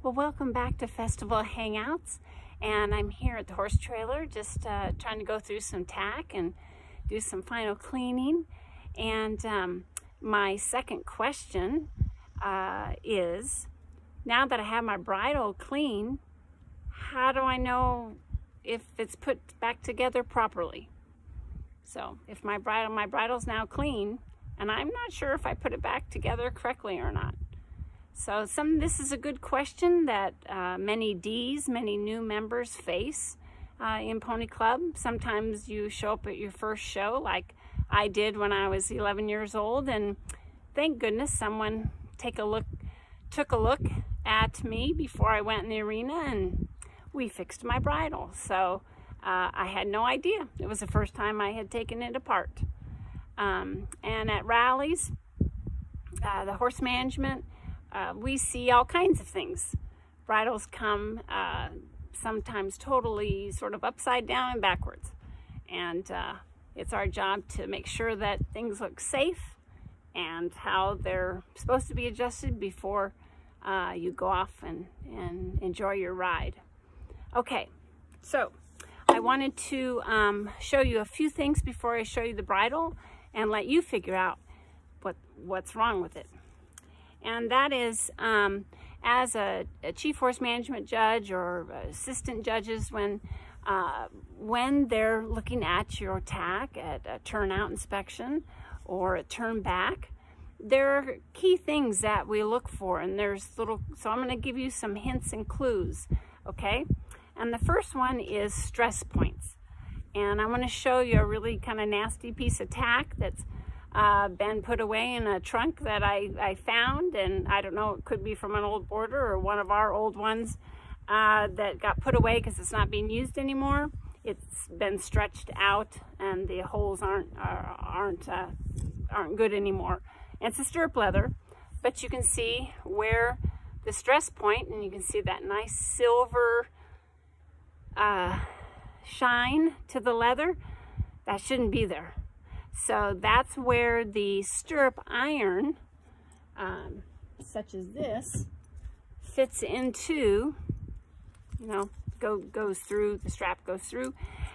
Well, welcome back to Festival Hangouts, and I'm here at the horse trailer just trying to go through some tack and do some final cleaning. And my second question is, now that I have my bridle clean, how do I know if it's put back together properly? So if my bridle's now clean, and I'm not sure if I put it back together correctly or not. So this is a good question that many new members face in Pony Club. Sometimes you show up at your first show like I did when I was 11 years old, and thank goodness someone took a look at me before I went in the arena and we fixed my bridle. So I had no idea. It was the first time I had taken it apart. And at rallies, the horse management, we see all kinds of things. Bridles come sometimes totally sort of upside down and backwards. And it's our job to make sure that things look safe and how they're supposed to be adjusted before you go off and enjoy your ride. Okay, so I wanted to show you a few things before I show you the bridle and let you figure out what's wrong with it. And that is, as a chief horse management judge or assistant judges, when they're looking at your tack at a turnout inspection or a turn back, there are key things that we look for, and so I'm going to give you some hints and clues, okay? And the first one is stress points. And I'm going to show you a really kind of nasty piece of tack that's been put away in a trunk that I found, and I don't know, it could be from an old boarder or one of our old ones that got put away because it's not being used anymore. It's been stretched out and the holes aren't good anymore. And it's a stirrup leather, but you can see where the stress point, and you can see that nice silver shine to the leather. That shouldn't be there. So that's where the stirrup iron, such as this, fits into, goes through, the strap goes through,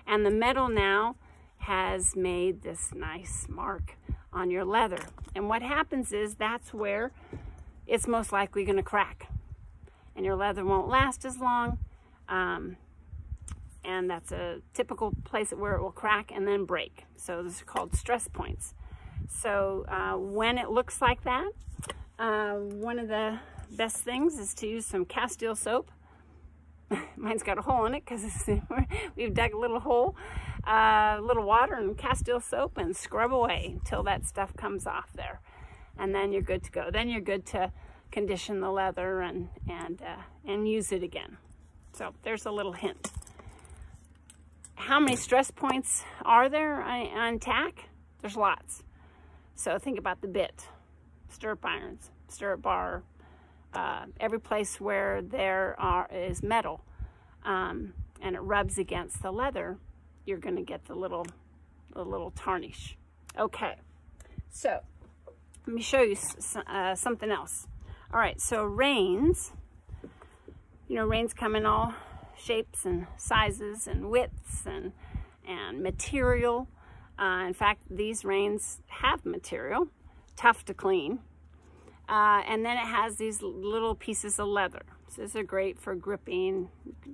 and the metal now has made this nice mark on your leather. And what happens is that's where it's most likely going to crack, and your leather won't last as long. And that's a typical place where it will crack and then break. So this is called stress points. So when it looks like that, one of the best things is to use some Castile soap. Mine's got a hole in it because we've dug a little hole, little water and Castile soap, and scrub away until that stuff comes off there. And then you're good to go. Then you're good to condition the leather and use it again. So there's a little hint. How many stress points are there on tack? There's lots. So think about the bit, stirrup irons, stirrup bar, every place where there is metal and it rubs against the leather, you're going to get the little tarnish. Okay, so let me show you something else. All right, so reins, reins come in all shapes and sizes and widths and material. In fact, these reins have material, tough to clean. And then it has these little pieces of leather. So these are great for gripping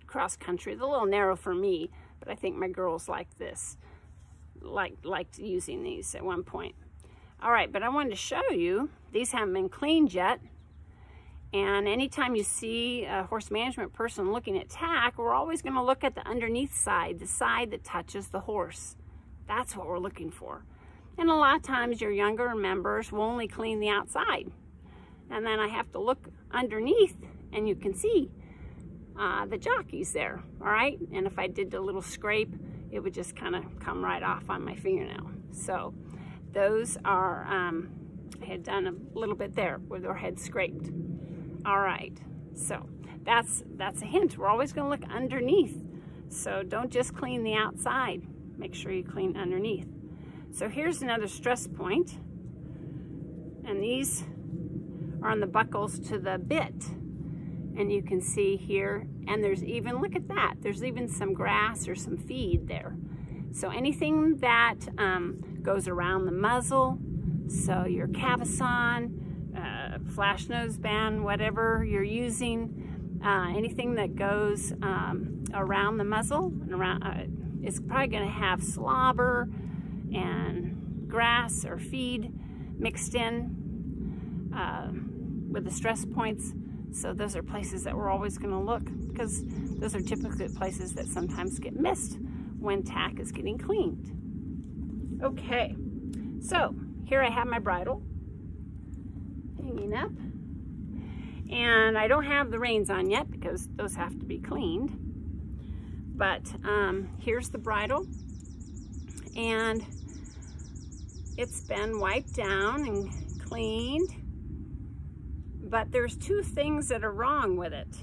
cross country. They're a little narrow for me, but I think my girls like this, liked using these at one point. All right, but I wanted to show you, these haven't been cleaned yet. And anytime you see a horse management person looking at tack, we're always going to look at the underneath side, the side that touches the horse. That's what we're looking for. And a lot of times your younger members will only clean the outside. And then I have to look underneath and you can see the jockeys there, all right? And if I did a little scrape, it would just kind of come right off on my fingernail. So those are, I had done a little bit there where their head scraped. All right, so that's a hint. We're always going to look underneath. So don't just clean the outside. Make sure you clean underneath. So here's another stress point. And these are on the buckles to the bit. And you can see here, and there's even, look at that, there's even some grass or some feed there. So anything that goes around the muzzle, so your cavesson, flash noseband, whatever you're using, anything that goes around the muzzle and around, it's probably going to have slobber and grass or feed mixed in with the stress points. So those are places that we're always going to look, because those are typically places that sometimes get missed when tack is getting cleaned. Okay, so here I have my bridle hanging up, and I don't have the reins on yet because those have to be cleaned, but here's the bridle, and it's been wiped down and cleaned, but there's two things that are wrong with it,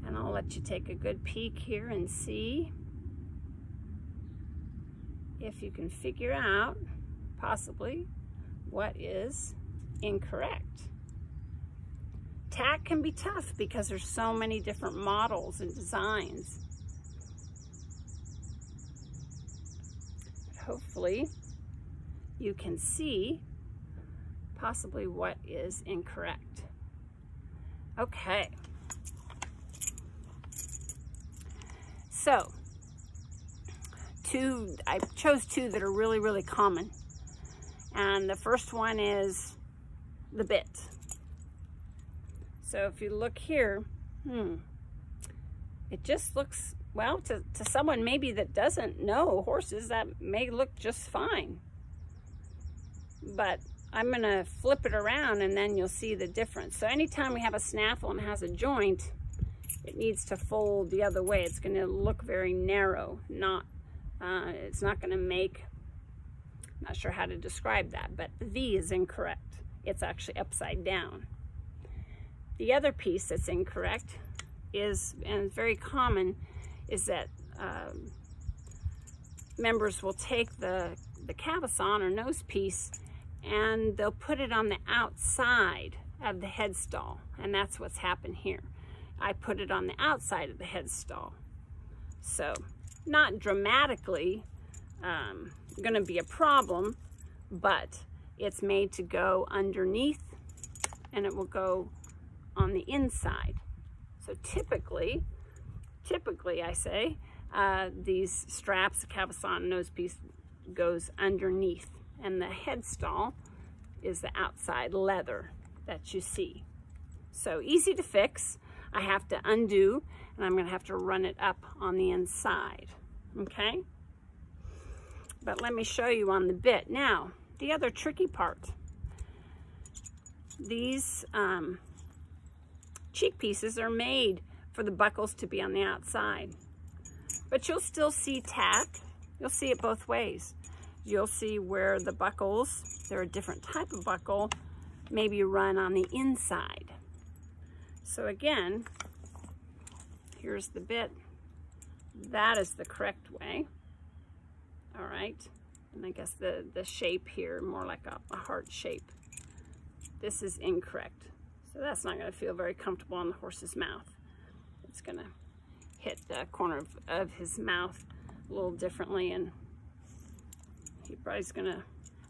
and I'll let you take a good peek here and see if you can figure out possibly what is incorrect. Tack can be tough because there's so many different models and designs. But hopefully you can see possibly what is incorrect. Okay. So, I chose two that are really, really common. And the first one is the bit. So if you look here, it just looks, well, to someone maybe that doesn't know horses, that may look just fine. But I'm gonna flip it around and then you'll see the difference. So anytime we have a snaffle and has a joint, it needs to fold the other way. It's gonna look very narrow, it's not gonna make, I'm not sure how to describe that, but the V is incorrect. It's actually upside down. The other piece that's incorrect is, and it's very common, is that members will take the cavesson or nose piece and they'll put it on the outside of the headstall, and that's what's happened here. I put it on the outside of the headstall. So not dramatically going to be a problem, but it's made to go underneath and it will go on the inside. So typically I say these straps, the cavesson nose piece goes underneath, and the headstall is the outside leather that you see. So easy to fix. I have to undo, and I'm going to have to run it up on the inside. Okay? But let me show you on the bit. Now, the other tricky part. These cheek pieces are made for the buckles to be on the outside. But you'll still see tack. You'll see it both ways. You'll see where the buckles, they're a different type of buckle, maybe run on the inside. So again, here's the bit. That is the correct way. All right. And I guess the shape here, more like a heart shape. This is incorrect. So that's not going to feel very comfortable on the horse's mouth. It's going to hit the corner of his mouth a little differently, and he probably's going to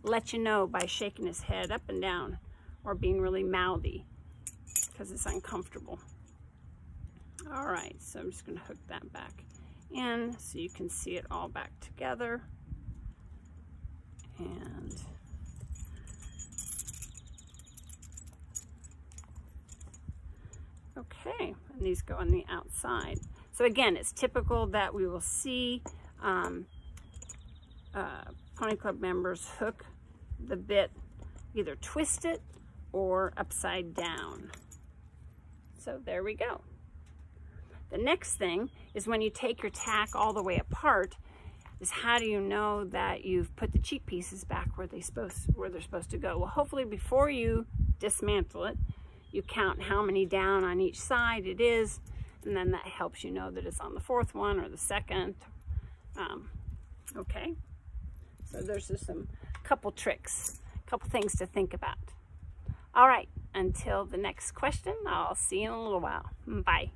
let you know by shaking his head up and down or being really mouthy because it's uncomfortable. All right, so I'm just going to hook that back in so you can see it all back together. And okay, and these go on the outside. So again, it's typical that we will see Pony Club members hook the bit, either twist it or upside down. So there we go. The next thing is when you take your tack all the way apart, is how do you know that you've put the cheek pieces back where they're supposed to go? Well, hopefully before you dismantle it, you count how many down on each side it is, and then that helps you know that it's on the fourth one or the second. Okay, so there's just couple tricks, couple things to think about. All right, until the next question, I'll see you in a little while. Bye.